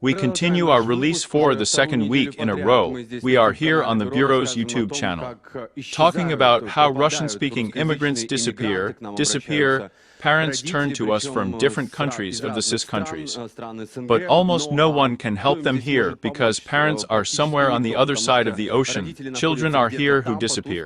We continue our release for the second week in a row. We are here on the Bureau's YouTube channel, talking about how Russian-speaking immigrants disappear, parents turn to us from different countries of the CIS countries. But almost no one can help them here because parents are somewhere on the other side of the ocean. Children are here who disappear.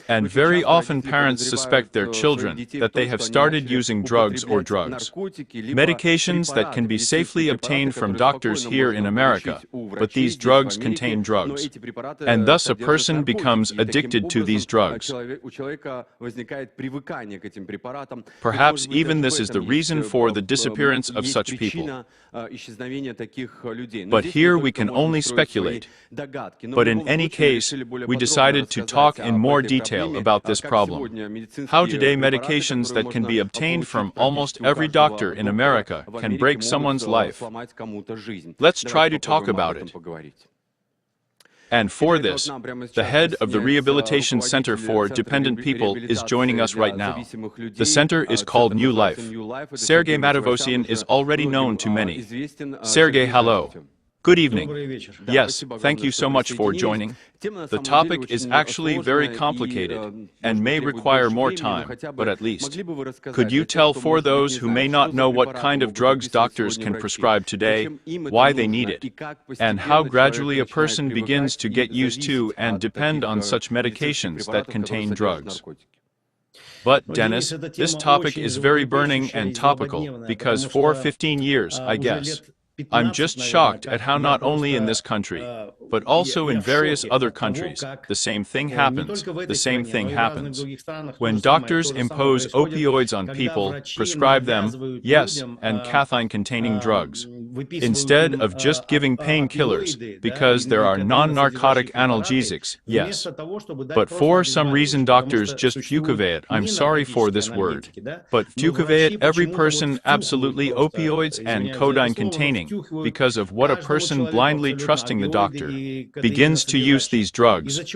And very often parents suspect their children that they have started using drugs or drugs. Medications that can be safely obtained from doctors here in America, but these drugs contain drugs. And thus a person becomes addicted to these drugs. Perhaps even this is the reason for the disappearance of such people. But here we can only speculate. But in any case, we decided to talk in more detail about this problem. How today medications that can be obtained from almost every doctor in America can break someone's life. Let's try to talk about it. And for this, the head of the Rehabilitation Center for Dependent People is joining us right now. The center is called New Life. Sergey Matovosian is already known to many. Sergey, hello. Good evening. Yes, thank you so much for joining. The topic is actually very complicated and may require more time, but at least. Could you tell for those who may not know what kind of drugs doctors can prescribe today, why they need it, and how gradually a person begins to get used to and depend on such medications that contain drugs? But, Dennis, this topic is very burning and topical because for 15 years, I guess, I'm just shocked at how not only in this country, but also in various other countries, the same thing happens. When doctors impose opioids on people, prescribe them, yes, and codeine-containing drugs, instead of just giving painkillers, because there are non-narcotic analgesics, yes. But for some reason doctors just fucuvate, I'm sorry for this word, but fucuvate every person absolutely opioids and codeine-containing, because of what a person blindly trusting the doctor begins to use these drugs.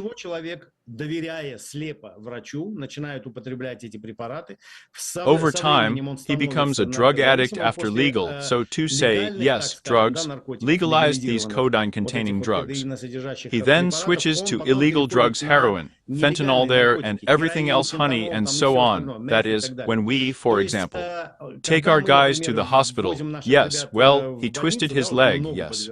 Over time, he becomes a drug addict after legal, so to say, yes, drugs, legalized these codeine-containing drugs. He then switches to illegal drugs, heroin, fentanyl there, and everything else, honey, and so on. That is, when we, for example, take our guys to the hospital, yes, well, he twisted his leg, yes.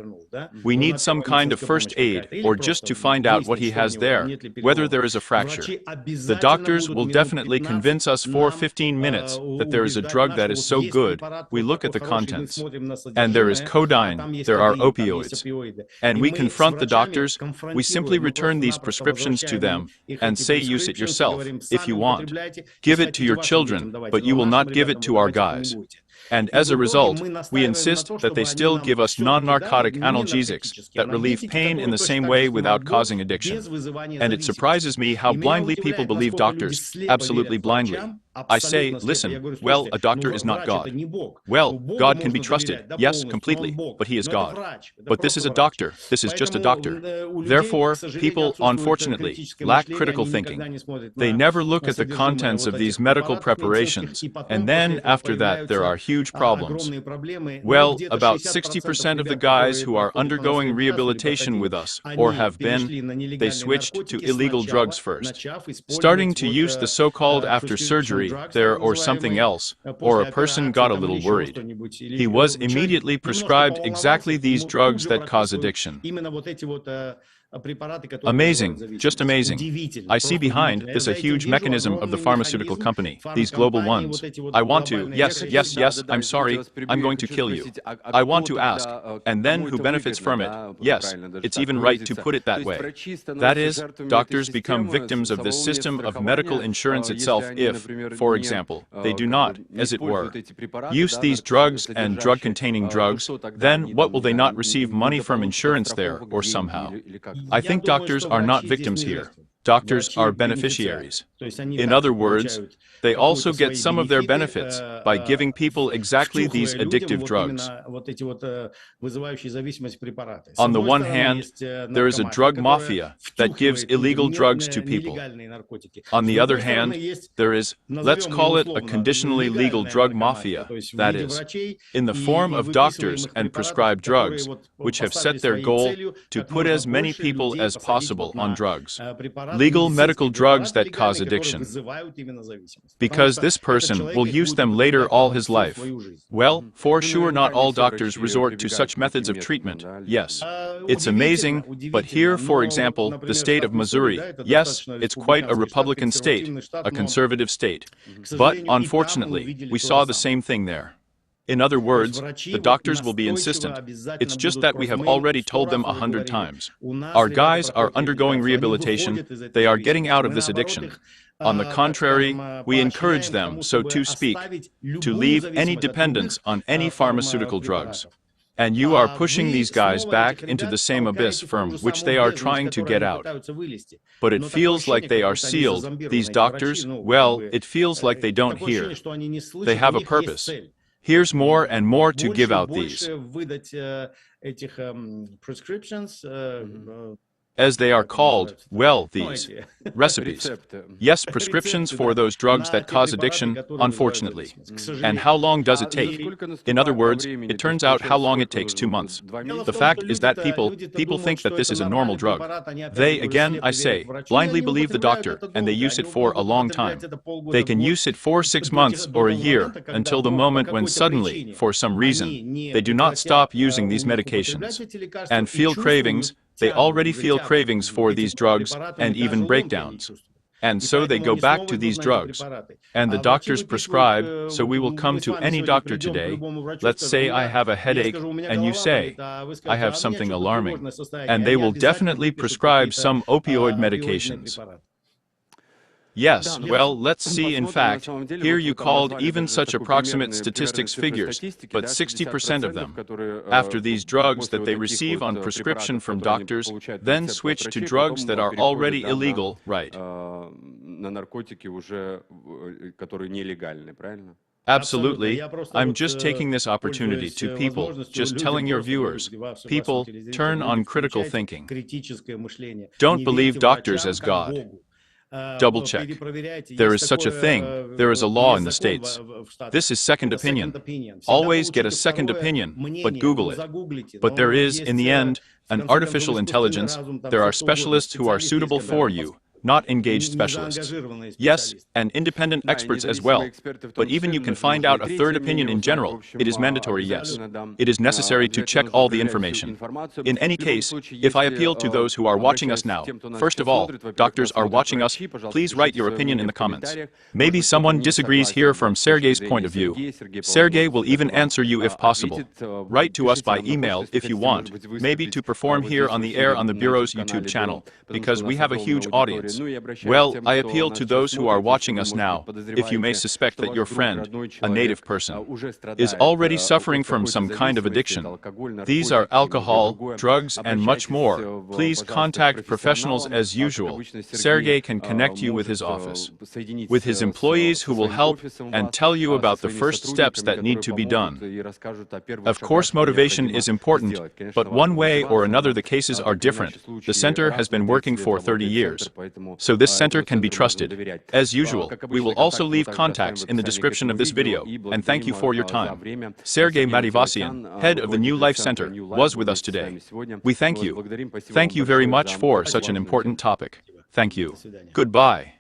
We need some kind of first aid, or just to find out what he has there, whether there is a fracture. The doctors will definitely convince us for 15 minutes that there is a drug that is so good, we look at the contents, and there is codeine, there are opioids. And we confront the doctors, we simply return these prescriptions to them, and say use it yourself, if you want. Give it to your children, but you will not give it to our guys. And as a result, we insist that they still give us non-narcotic analgesics that relieve pain in the same way without causing addiction. And it surprises me how blindly people believe doctors, absolutely blindly. I say, listen, well, a doctor is not God. Well, God can be trusted, yes, completely, but he is God. But this is a doctor, this is just a doctor. Therefore, people, unfortunately, lack critical thinking. They never look at the contents of these medical preparations, and then, after that, there are huge problems. Well, about 60% of the guys who are undergoing rehabilitation with us, or have been, they switched to illegal drugs first, starting to use the so-called after surgery there or something else, or a person got a little worried. He was immediately prescribed exactly these drugs that cause addiction. Amazing, just amazing. I see behind this a huge mechanism of the pharmaceutical company, these global ones. I want to, yes, I'm sorry, I'm going to kill you. I want to ask, and then who benefits from it? Yes, it's even right to put it that way. That is, doctors become victims of this system of medical insurance itself if, for example, they do not, as it were, use these drugs and drug-containing drugs, then what will they not receive money from insurance there or somehow? I think doctors are not victims here. Doctors are beneficiaries. In other words, they also get some of their benefits by giving people exactly these addictive drugs. On the one hand, there is a drug mafia that gives illegal drugs to people. On the other hand, there is, let's call it a conditionally legal drug mafia, that is, in the form of doctors and prescribed drugs, which have set their goal to put as many people as possible on drugs. Legal medical drugs that cause addiction. Because this person will use them later all his life. Well, for sure not all doctors resort to such methods of treatment, yes. It's amazing, but here, for example, the state of Missouri, yes, it's quite a Republican state, a conservative state. But, unfortunately, we saw the same thing there. In other words, the doctors will be insistent. It's just that we have already told them 100 times. Our guys are undergoing rehabilitation, they are getting out of this addiction. On the contrary, we encourage them, so to speak, to leave any dependence on any pharmaceutical drugs. And you are pushing these guys back into the same abyss from which they are trying to get out. But it feels like they are sealed, these doctors, well, it feels like they don't hear. They have a purpose. Here's more and more to give out these. As they are called, well, these recipes. Yes, prescriptions for those drugs that cause addiction, unfortunately. And how long does it take? In other words, it turns out how long it takes, 2 months. The fact is that people think that this is a normal drug. They, again, I say, blindly believe the doctor, and they use it for a long time. They can use it for 6 months or a year, until the moment when suddenly, for some reason, they do not stop using these medications and feel cravings. They already feel cravings for these drugs and even breakdowns. And so they go back to these drugs. And the doctors prescribe, so we will come to any doctor today. Let's say I have a headache, and you say, I have something alarming. And they will definitely prescribe some opioid medications. Yes, well, let's see, in fact, here you called even such approximate statistics figures, but 60% of them, after these drugs that they receive on prescription from doctors, then switch to drugs that are already illegal, right? Absolutely. I'm just taking this opportunity to people, just telling your viewers, people, turn on critical thinking. Don't believe doctors as God. Double check. There is such a thing. There is a law in the States. This is second opinion. Always get a second opinion, but Google it. But there is, in the end, an artificial intelligence. There are specialists who are suitable for you, not engaged specialists. Yes, and independent experts as well. But even you can find out a third opinion in general. It is mandatory, yes. It is necessary to check all the information. In any case, if I appeal to those who are watching us now, first of all, doctors are watching us, please write your opinion in the comments. Maybe someone disagrees here from Sergey's point of view. Sergey will even answer you if possible. Write to us by email if you want, maybe to perform here on the air on the Bureau's YouTube channel, because we have a huge audience. Well, I appeal to those who are watching us now, if you may suspect that your friend, a native person, is already suffering from some kind of addiction. These are alcohol, drugs, and much more. Please contact professionals as usual. Sergey can connect you with his office, with his employees who will help and tell you about the first steps that need to be done. Of course, motivation is important, but one way or another the cases are different. The center has been working for 30 years. So this center can be trusted. As usual, we will also leave contacts in the description of this video, and thank you for your time. Sergey Mativasian, head of the New Life Center, was with us today. We thank you. Thank you very much for such an important topic. Thank you. Goodbye.